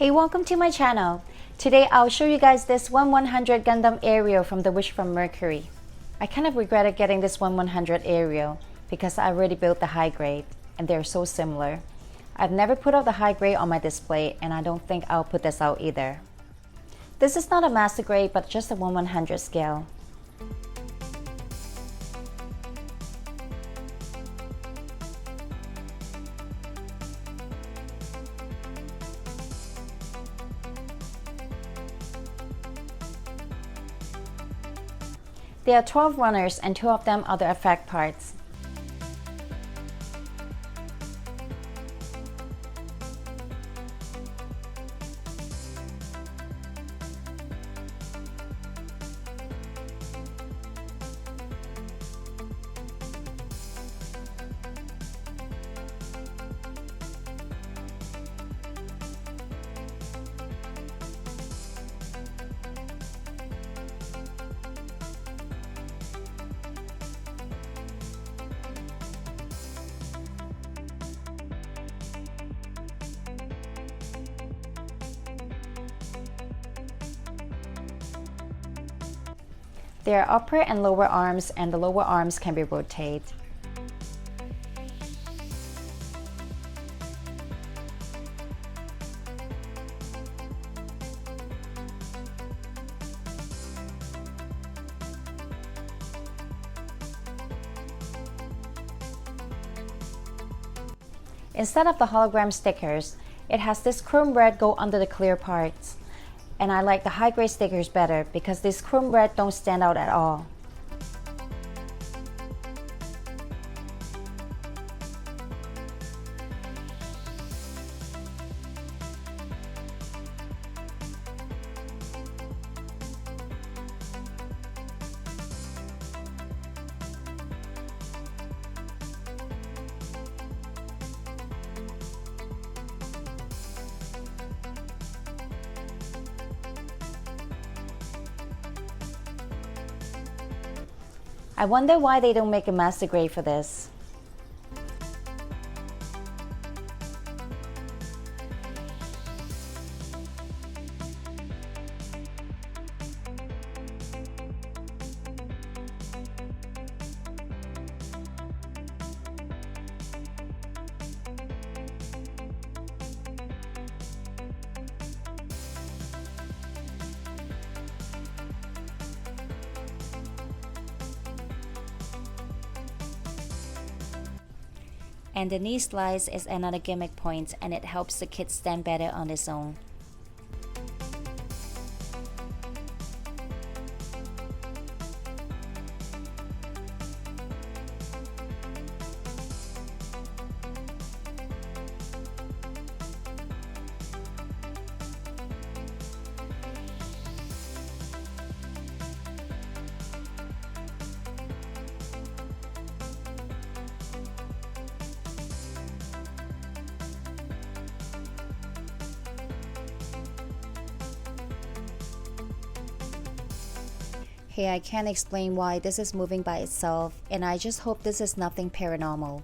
Hey, welcome to my channel. Today I'll show you guys this 1/100 Gundam aerial from the Wish from Mercury. I kind of regretted getting this 1/100 aerial because I already built the high grade and they're so similar. I've never put out the high grade on my display and I don't think I'll put this out either. This is not a master grade but just a 1/100 scale. There are 12 runners and 2 of them are the effect parts. There are upper and lower arms and the lower arms can be rotated. Instead of the hologram stickers, it has this chrome red go under the clear parts. And I like the high grade stickers better because this chrome red don't stand out at all. I wonder why they don't make a master grade for this. And the knee slice is another gimmick point and it helps the kid stand better on his own. Hey, I can't explain why this is moving by itself, and I just hope this is nothing paranormal.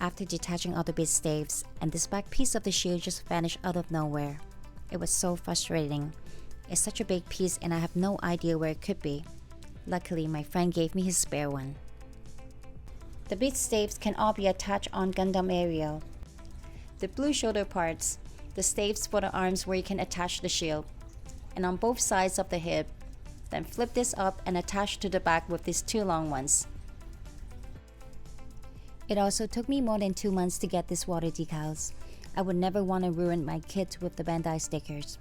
after detaching all the bit staves, and this back piece of the shield just vanished out of nowhere. It was so frustrating. It's such a big piece and I have no idea where it could be. Luckily, my friend gave me his spare one. The bit staves can all be attached on Gundam Aerial. The blue shoulder parts, the staves for the arms where you can attach the shield, and on both sides of the hip. Then flip this up and attach to the back with these two long ones. It also took me more than 2 months to get these water decals. I would never want to ruin my kit with the Bandai stickers.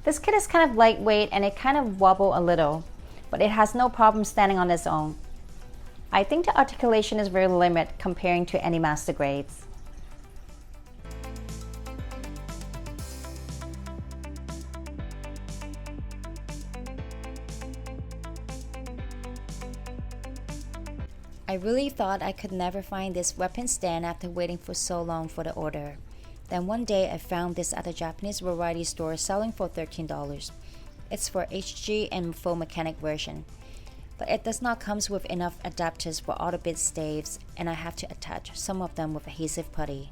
This kit is kind of lightweight and it kind of wobbles a little, but it has no problem standing on its own. I think the articulation is very limited comparing to any master grades. I really thought I could never find this weapon stand after waiting for so long for the order. Then one day I found this at a Japanese variety store selling for $13. It's for HG and full mechanic version, but it does not come with enough adapters for all the bit staves, and I have to attach some of them with adhesive putty.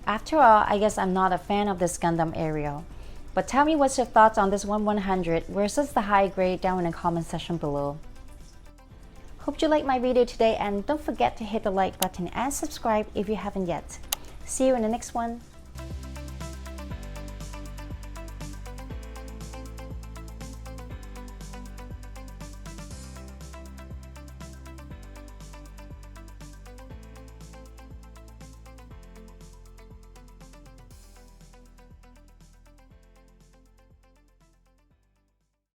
After all, I guess I'm not a fan of this Gundam Aerial. But tell me what's your thoughts on this 1/100 versus the high grade down in the comment section below. Hope you liked my video today, and don't forget to hit the like button and subscribe if you haven't yet. See you in the next one.